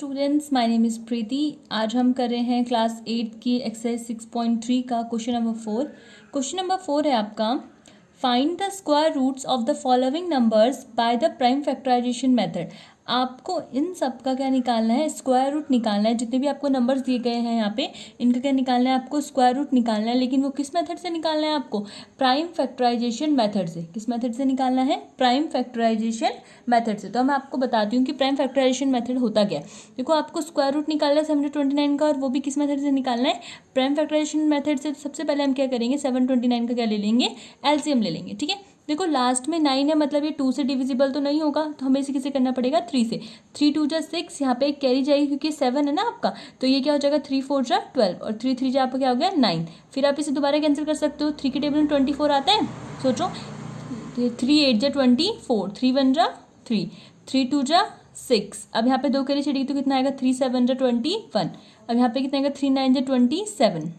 Students, my name is प्रीति। आज हम कर रहे हैं क्लास 8 की एक्सरसाइज 6.3 का क्वेश्चन नंबर 4। क्वेश्चन नंबर 4 है आपका, find the square roots of the following numbers by the prime factorisation method. आपको इन सब का क्या निकालना है, स्क्वायर रूट निकालना है। जितने भी आपको नंबर्स दिए गए हैं यहाँ पे, इनका क्या निकालना है, आपको स्क्वायर रूट निकालना है। लेकिन वो किस मेथड से निकालना है, आपको प्राइम फैक्टराइजेशन मेथड से। किस मेथड से निकालना है, प्राइम फैक्टराइजेशन मेथड से। तो मैं आपको बताती हूँ कि प्राइम फैक्टराइजेशन मेथड होता क्या है। देखो, आपको स्क्वायर रूट निकालना है 729 का, और वो भी किस मेथड से निकालना है, प्राइम फैक्टराइजेशन मेथड से। तो सबसे पहले हम क्या करेंगे, 729 का क्या ले लेंगे, एलसीएम ले लेंगे। ठीक है, देखो लास्ट में 9 है, मतलब ये 2 से डिविजिबल तो नहीं होगा, तो हमें इसे किसे करना पड़ेगा, 3 से। 3 2 जा 6, यहाँ पे एक कैरी जाएगी क्योंकि 7 है ना आपका, तो ये क्या हो जाएगा, 3 4 जा 12, और 3 3 जा आपका क्या हो गया 9। फिर आप इसे दोबारा कैंसिल कर सकते हो, 3 के टेबल में 24 आता है, सोचो। 3 8 जा 24, 3 1 जा 3, 3 2 जा 6। अब यहाँ पे 2 कैरी चढ़ेगी तो कितना आएगा, 3 7 जा 21। अब यहाँ पे कितना आएगा, 3 9 जा 27,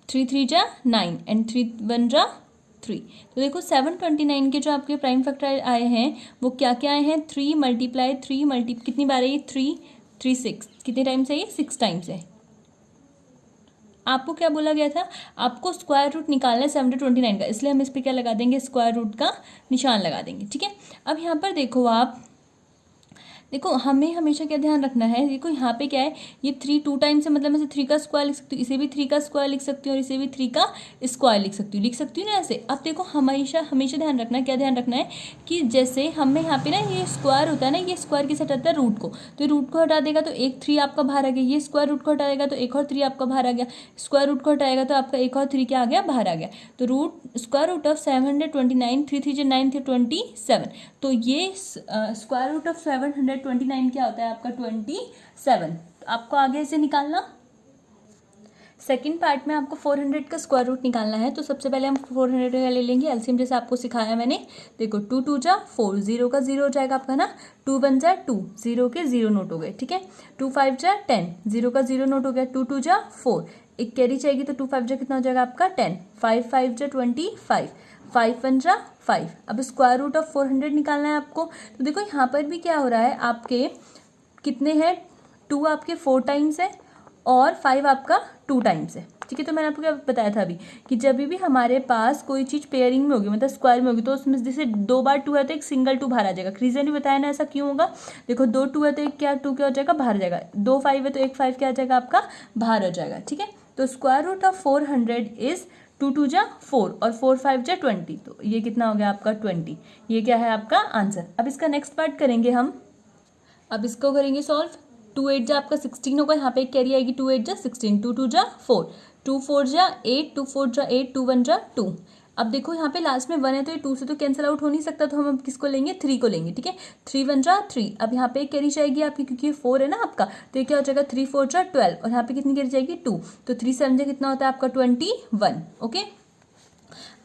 3 3 जा 9 एंड 3 1 जा 3। तो देखो 729 के जो आपके प्राइम फैक्टर आए हैं वो क्या क्या आए हैं, 3 मल्टीप्लाई 3 मल्टी कितनी बार है ये, 3 3 6, कितने टाइम्स है ये, 6 टाइम्स है। आपको क्या बोला गया था, आपको स्क्वायर रूट निकालना है 729 का, इसलिए हम इस पर क्या लगा देंगे, स्क्वायर रूट का निशान लगा देंगे। ठीक है, अब यहाँ पर देखो आप, देखो हमें हमेशा क्या ध्यान रखना है, देखो यहाँ पे क्या है, ये 3 2 टाइम्स है, मतलब मैं इसे 3 का स्क्वायर लिख सकती हूँ, इसे भी 3 का स्क्वायर लिख सकती हूँ, और इसे भी 3 का स्क्वायर लिख सकती हूँ ना ऐसे। अब देखो हमेशा हमेशा ध्यान रखना है, क्या ध्यान रखना है कि जैसे हमें यहाँ पे ना ये स्क्वायर होता है ना, ये स्क्वायर किसे हटाता है, रूट को। तो रूट को हटा देगा तो एक 3 आपका बाहर आ गया, ये स्क्वायर रूट को हटा देगा तो एक और 3 आपका बाहर आ गया, स्क्वायर रूट को हटाएगा तो आपका एक और 3 क्या आ गया, बाहर आ गया। तो स्क्वायर रूट ऑफ 729, 3 3 9 थे 27। तो ये स्क्वायर रूट ऑफ 729 क्या होता है आपका, 27। तो आपको आगे इसे निकालना, सेकंड पार्ट में आपको 400 का स्क्वायर रूट निकालना है। तो सबसे पहले हम 400 का ले लेंगे एलसीएम, जैसे आपको सिखाया मैंने। देखो 2 2 जा 4, 0 का 0 हो जाएगा आपका ना, 2 1 जा 2, 0 के 0 नोट हो गए। ठीक है, 2 5 जा 10, 0 का 0 नोट हो गया, 2 2 जा 4, एक कैरी चाहिए तो 2 5 जा कितना हो जाएगा आपका 10, 5 5 जा 25, 5 1 जा 5। अब स्क्वायर रूट ऑफ 400 निकालना है आपको। तो देखो यहाँ पर भी क्या हो रहा है, आपके कितने हैं, 2 आपके 4 टाइम्स है और 5 आपका 2 टाइम्स है। ठीक है, तो मैंने आपको क्या बताया था अभी कि जब भी हमारे पास कोई चीज़ पेयरिंग में होगी, मतलब स्क्वायर में होगी, तो उसमें जैसे 2 बार 2 है तो एक सिंगल 2 बाहर आ जाएगा। रीजन भी बताया ना ऐसा क्यों होगा, देखो 2 2 है तो एक क्या 2 क्या हो जाएगा, बाहर आ जाएगा। 2 5 है तो एक 5 क्या आ जाएगा आपका, बाहर हो जाएगा। ठीक है, तो स्क्वायर रूट ऑफ 400 इज 2 2 जा 4 और 4 5 जा 20, तो ये कितना हो गया आपका 20। ये क्या है आपका आंसर। अब इसका नेक्स्ट पार्ट करेंगे हम, अब इसको करेंगे सॉल्व। 2 8 जा आपका 16 होगा, यहाँ पे एक कैरी आएगी, 2 8 जा 16, 2 2 जा 4, 2 4 जा 8, 2 4 जा 8, 2 1 जा 2। अब देखो यहाँ पे लास्ट में 1 है तो ये 2 से तो कैंसिल आउट हो नहीं सकता, तो हम अब किसको लेंगे, 3 को लेंगे। ठीक है, 3 1 जा 3। अब यहाँ पे एक कैरी जाएगी आपकी, क्योंकि ये 4 है ना आपका, तो ये क्या हो जाएगा, 3 4 जा 12, और यहाँ पे कितनी कैरी जाएगी 2, तो 3 7 जा कितना होता है आपका 21। ओके,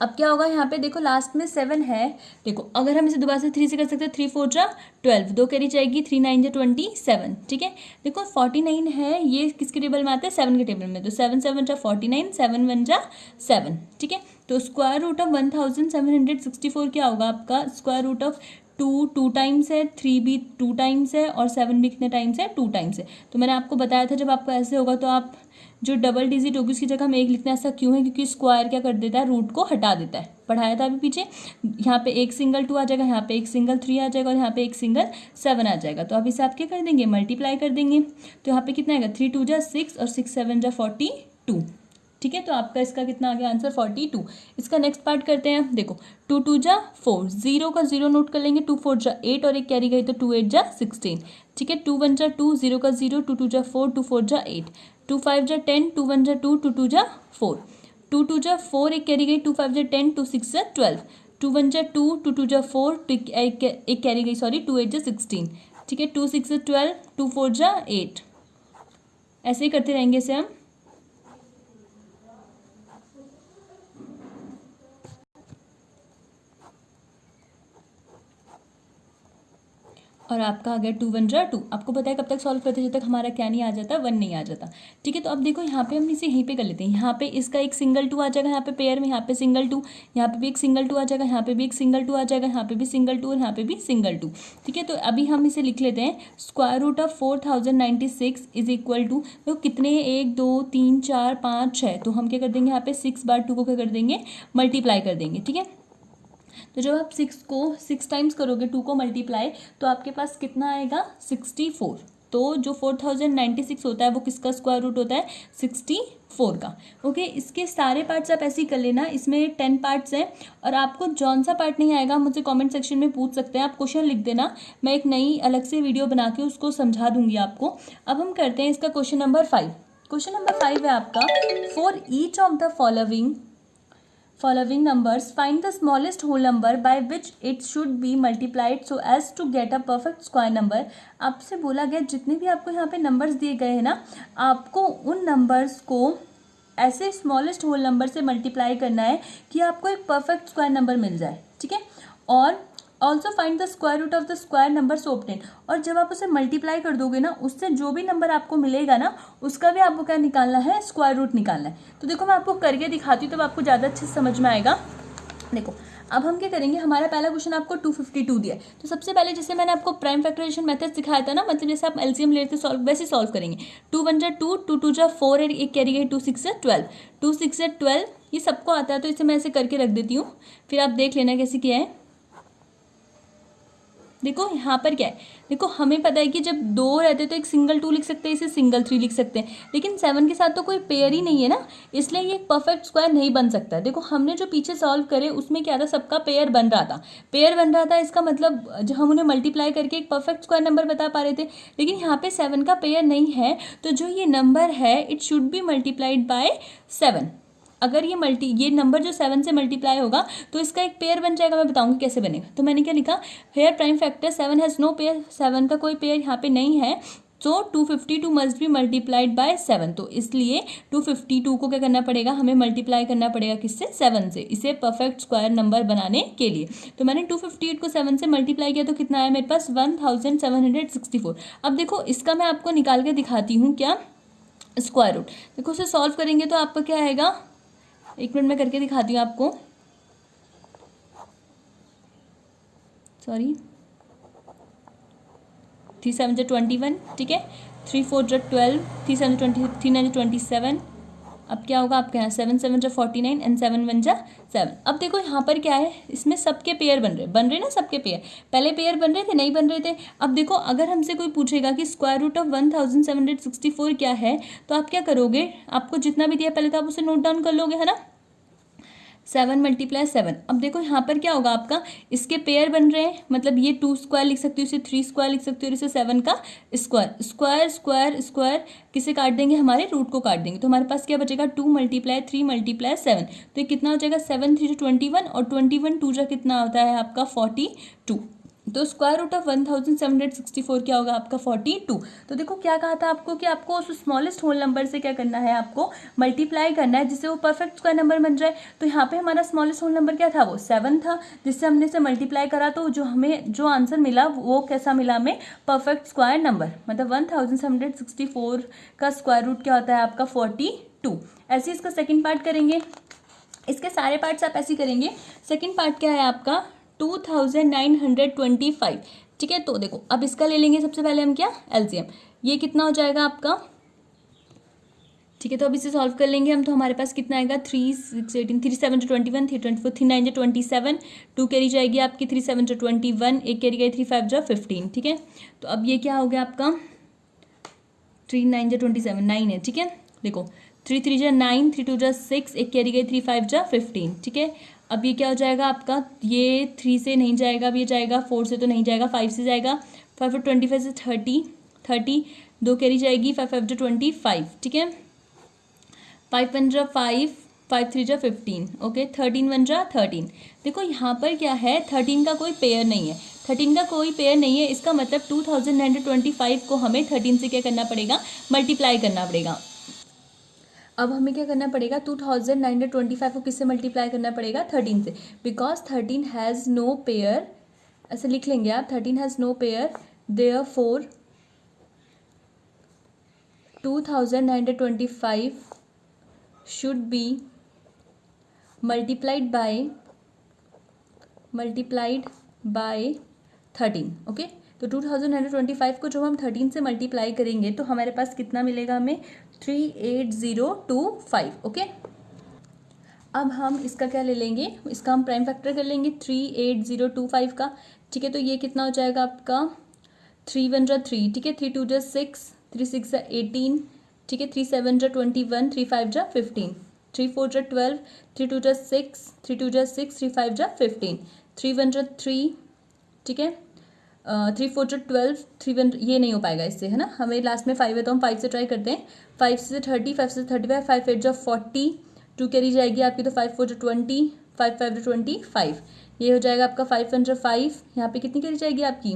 अब क्या होगा, यहाँ पे देखो लास्ट में 7 है। देखो अगर हम इसे दोबारा से 3 से कर सकते हैं, 3 4 जा 12, 2 कैरी जाएगी, 3 9 जा 27। ठीक है, देखो 49 है, ये किसके टेबल में आता है, 7 के टेबल में, तो 7 7 जा 49, 7 1 जा 7। ठीक है, तो स्क्वायर रूट ऑफ 1764 क्या होगा आपका, स्क्वायर रूट ऑफ 2 2 टाइम्स है, 3 भी 2 टाइम्स है, और 7 भी कितने टाइम्स है, 2 टाइम्स है। तो मैंने आपको बताया था जब आपको ऐसे होगा तो आप जो डबल डिजिट होगी उसकी जगह हम 1 लिखते हैं। ऐसा क्यों है, क्योंकि स्क्वायर क्या कर देता है, रूट को हटा देता है। पढ़ाया था अभी पीछे, यहाँ पे एक सिंगल 2 आ जाएगा, यहाँ पे एक सिंगल 3 आ जाएगा, और यहाँ पे एक सिंगल 7 आ जाएगा। तो अब इसे आप क्या कर देंगे, मल्टीप्लाई कर देंगे। तो यहाँ पे कितना आएगा, 3 2 जा 6 और 6 7 जा 42। ठीक है, तो आपका इसका कितना आ गया आंसर, 42। इसका नेक्स्ट पार्ट करते हैं। देखो 2 2 जा 4, 0 का 0 नोट कर लेंगे, 2 4 जा 8, और एक कैरी गई तो 2 8 जा 16। ठीक है, 2 1 जा 2, 0 का 0, 2 2 जा 4, 2 4 जा 8, 2 5 जा 10, 2 1 जा 2, 2 2 जा 4, 2 2 जा 4, एक कैरी गई, 2 5 जा 10, 2 6 जा 12, 2 1 जा 2, 2 2 जा 4, एक कैरी गई सॉरी, 2 8 जा 16। ठीक है, 2 6 जा 12, 2 4 जा 8। ऐसे ही करते रहेंगे इसे हम। और आपका आ गया 2 1 जा 2। आपको पता है कब तक सॉल्व करते जब तक हमारा क्या नहीं आ जाता, 1 नहीं आ जाता। ठीक है, तो अब देखो यहाँ पे हम इसे यहीं पे कर लेते हैं। यहाँ पे इसका एक सिंगल 2 आ जाएगा यहाँ पे पेयर में, यहाँ पे सिंगल 2, यहाँ पे भी एक सिंगल 2 आ जाएगा, यहाँ पे भी एक सिंगल 2 आ जाएगा, यहाँ पे भी सिंगल 2 और यहाँ पे भी सिंगल 2। ठीक है, तो अभी हम इसे लिख लेते हैं। Square root of 4096 is equal to, तो कितने, 1 2 3 4 5 6, तो हम क्या कर देंगे यहाँ पे 6 बार 2 को क्या कर देंगे, मल्टीप्लाई कर देंगे। ठीक है, तो जब आप 6 को 6 टाइम्स करोगे 2 को मल्टीप्लाई, तो आपके पास कितना आएगा, 64। तो जो 4096 होता है वो किसका स्क्वायर रूट होता है, 64 का। ओके, इसके सारे पार्ट्स आप ऐसे ही कर लेना। इसमें 10 पार्ट्स हैं और आपको जौन सा पार्ट नहीं आएगा मुझसे कमेंट सेक्शन में पूछ सकते हैं। आप क्वेश्चन लिख देना, मैं एक नई अलग से वीडियो बना के उसको समझा दूंगी आपको। अब हम करते हैं इसका क्वेश्चन नंबर 5। क्वेश्चन नंबर 5 है आपका, for each of the following numbers find the smallest whole number by which it should be multiplied so as to get a perfect square number। आपसे बोला गया जितने भी आपको यहाँ पे नंबर्स दिए गए हैं ना, आपको उन नंबर्स को ऐसे स्मॉलेस्ट होल नंबर से मल्टीप्लाई करना है कि आपको एक परफेक्ट स्क्वायर नंबर मिल जाए। ठीक है, और also find the square root of the square number so obtain. और जब आप उसे मल्टीप्लाई कर दोगे ना, उससे जो भी नंबर आपको मिलेगा ना, उसका भी आपको क्या निकालना है, स्क्वायर रूट निकालना है। तो देखो मैं आपको करके दिखाती हूँ तब आपको ज़्यादा अच्छे से समझ में आएगा। देखो अब हम क्या करेंगे, हमारा पहला क्वेश्चन आपको 252 दिया है। तो सबसे पहले जैसे मैंने आपको प्राइम फैक्टराइजेशन मेथड सिखाया था ना, मतलब जैसे आप एलसीएम लेते सॉल्व वैसे सॉल्व करेंगे। 2 1 जा 2, 2 2 जा 4 है, एक कैरी गई 2 6 जा 12, 2 6 जा 12, ये सबको आता है। तो इसे मैं ऐसे करके रख देती हूँ, फिर आप देख लेना कैसे किया है। देखो यहाँ पर क्या है, देखो हमें पता है कि जब 2 रहते तो एक सिंगल 2 लिख सकते हैं, इसे सिंगल 3 लिख सकते हैं, लेकिन 7 के साथ तो कोई पेयर ही नहीं है ना, इसलिए ये एक परफेक्ट स्क्वायर नहीं बन सकता। देखो हमने जो पीछे सॉल्व करे उसमें क्या था, सबका पेयर बन रहा था, इसका मतलब जो हम उन्हें मल्टीप्लाई करके एक परफेक्ट स्क्वायर नंबर बता पा रहे थे। लेकिन यहाँ पे 7 का पेयर नहीं है, तो जो ये नंबर है it should be multiplied bye 7। अगर ये नंबर जो 7 से मल्टीप्लाई होगा तो इसका एक पेयर बन जाएगा। मैं बताऊंगी कैसे बनेगा। तो मैंने क्या लिखा, here prime factor 7 has no pair, 7 का कोई पेयर यहाँ पे नहीं है, तो 252 मस्ट बी मल्टीप्लाइड बाय 7। तो इसलिए 252 को क्या करना पड़ेगा, हमें मल्टीप्लाई करना पड़ेगा किससे, 7 से, इसे परफेक्ट स्क्वायर नंबर बनाने के लिए। तो मैंने 258 को 7 से मल्टीप्लाई किया तो कितना आया मेरे पास, 1764। अब देखो इसका मैं आपको निकाल के दिखाती हूँ क्या, स्क्वायर रूट। देखो उसे सॉल्व करेंगे तो आपका क्या आएगा, एक मिनट में करके दिखाती हूँ आपको, सॉरी। 3 7 जा 21, ठीक है, 3 4 जा 12, 3 7 जा 20, 3 9 जा 27। अब क्या होगा आपके यहाँ, 7 7 जा 49 एंड 7 1 जा 7। अब देखो यहाँ पर क्या है, इसमें सबके पेयर बन रहे ना, सबके पेयर पहले पेयर बन रहे थे, नहीं बन रहे थे। अब देखो अगर हमसे कोई पूछेगा कि स्क्वायर रूट ऑफ 1764 क्या है, तो आप क्या करोगे, आपको जितना भी दिया पहले तो आप उसे नोट डाउन कर लोगे, है ना। 7 × 7। अब देखो यहाँ पर क्या होगा आपका, इसके पेयर बन रहे हैं, मतलब ये 2 स्क्वायर लिख सकती हो, इसे 3 स्क्वायर लिख सकती हो, और इसे 7 का स्क्वायर। स्क्वायर स्क्वायर स्क्वायर किसे काट देंगे, हमारे रूट को काट देंगे। तो हमारे पास क्या बचेगा, 2 × 3 × 7। तो ये कितना हो जाएगा, 7 3 21, और 21 2 जा कितना होता है आपका 42। तो स्क्वायर रूट ऑफ 1764 क्या होगा आपका 42। तो देखो क्या कहा था आपको कि आपको उस स्मॉलेस्ट होल नंबर से क्या करना है, आपको मल्टीप्लाई करना है जिससे वो परफेक्ट स्क्वायर नंबर बन जाए। तो यहाँ पे हमारा स्मॉलेस्ट होल नंबर क्या था, वो 7 था, जिससे हमने इसे मल्टीप्लाई करा तो जो हमें जो आंसर मिला वो कैसा मिला हमें, परफेक्ट स्क्वायर नंबर। मतलब 1764 का स्क्वायर रूट क्या होता है आपका 42। ऐसे इसका सेकेंड पार्ट करेंगे, इसके सारे पार्ट्स आप ऐसे करेंगे। सेकेंड पार्ट क्या है आपका 2925। ठीक है, तो देखो अब इसका ले लेंगे सबसे पहले हम क्या, एलसीएम। ये कितना हो जाएगा आपका, ठीक है, तो अब इसे सॉल्व कर लेंगे हम। तो हमारे पास कितना आएगा, 3 6 18, 3 7 जा 21, 3 24, 3 9 जा 27, 2 कैरी जाएगी आपकी, 3 7 जा 21, एक कैरी गई 3 5 जा 15। ठीक है, तो अब ये क्या हो गया आपका, 3 9 जा 27, 9 है। ठीक है, देखो 3 3 जा 9, 3 2 जा 6, एक कैरी गई 3 5 जा 15। ठीक है, अब ये क्या हो जाएगा आपका, ये 3 से नहीं जाएगा, अब ये जाएगा 4 से तो नहीं जाएगा, 5 से जाएगा, 5 और 25 से 30, 2 कैरी जाएगी, 5 5 जा 25। ठीक है, 5 1 जा 5, 5 3 जा 15, ओके, 13 1 जा 13। देखो यहाँ पर क्या है, 13 का कोई पेयर नहीं है, 13 का कोई पेयर नहीं है, इसका मतलब 2925 को हमें 13 से क्या करना पड़ेगा, मल्टीप्लाई करना पड़ेगा। अब हमें क्या करना पड़ेगा, 2925 को किससे मल्टीप्लाई करना पड़ेगा, 13 से, बिकॉज 13 हैज़ नो पेयर। ऐसे लिख लेंगे आप, 13 has no pair therefore 2925 should be multiplied by 13। Okay, तो 2925 को जब हम 13 से मल्टीप्लाई करेंगे तो हमारे पास कितना मिलेगा हमें 38025। ओके, अब हम इसका क्या ले लेंगे, इसका हम प्राइम फैक्टर कर लेंगे 38025 का। ठीक है, तो ये कितना हो जाएगा आपका 3 1 जा 3, ठीक है, 3 2 जा 6, 3 6 जा 18, ठीक है, 3 7 जा 21, 3 5 जा 15, 3 4 जा 12, 3 2 जा 6, 3 2 जा 6, 3 5 जा 15, 3 1 जा 3, ठीक है, 3 4 जा 12, 3 1 ये नहीं हो पाएगा इससे, है ना, हमें लास्ट में 5 है तो हम 5 से ट्राई करते हैं। 5 से 30, 5 से 35, 5 8 जा 40, 2 कैरी जाएगी आपकी, तो 5 4 जा 20, 5 5 जा 25, ये हो जाएगा आपका 5 1 जा 5। यहाँ पे कितनी कैरी जाएगी आपकी,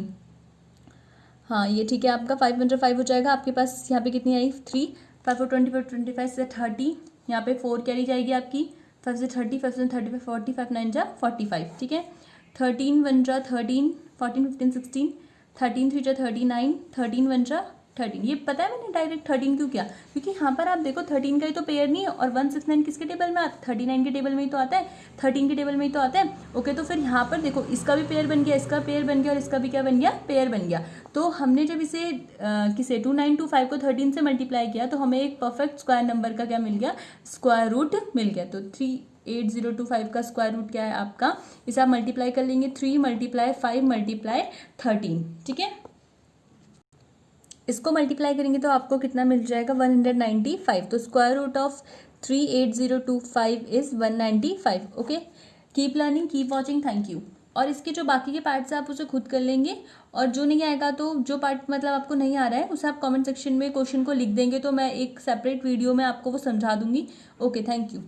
हाँ ये ठीक है, आपका 5 1 जा 5 हो जाएगा आपके पास। यहाँ पे कितनी आई 3, 5 4 25, 25 से 30, यहाँ पे 4 कैरी जाएगी आपकी, 5 से 30, 5 से 35, 40, 5 9 जा 45, ठीक है, 13 1 जा 13, 14 15 16, 13 3 जा 39, 13 1 जा 13। ये पता है मैंने डायरेक्ट 13 क्यों किया, क्योंकि यहाँ पर आप देखो 13 का ही तो पेयर नहीं है, और 169 किसके टेबल में आता है, 39 के टेबल में ही तो आता है, 13 के टेबल में ही तो आता है। ओके, तो फिर यहाँ पर देखो इसका भी पेयर बन गया, इसका पेयर बन गया, और इसका भी क्या बन गया, पेयर बन गया। तो हमने जब इसे किसे 2925 को 13 से मल्टीप्लाई किया तो हमें एक परफेक्ट स्क्वायर नंबर का क्या मिल गया, स्क्वायर रूट मिल गया। तो 38025 का स्क्वायर रूट क्या है आपका, इसे आप मल्टीप्लाई कर लेंगे 3 × 5 × 13, ठीक है, इसको मल्टीप्लाई करेंगे तो आपको कितना मिल जाएगा 195। तो square root of 38025 is 195। Okay, keep learning, keep watching, thank you. और इसके जो बाकी के पार्ट्स हैं आप उसे खुद कर लेंगे, और जो नहीं आएगा तो जो पार्ट मतलब आपको नहीं आ रहा है उसे आप कमेंट सेक्शन में क्वेश्चन को लिख देंगे, तो मैं एक सेपरेट वीडियो में आपको वो समझा दूंगी। Okay, thank you.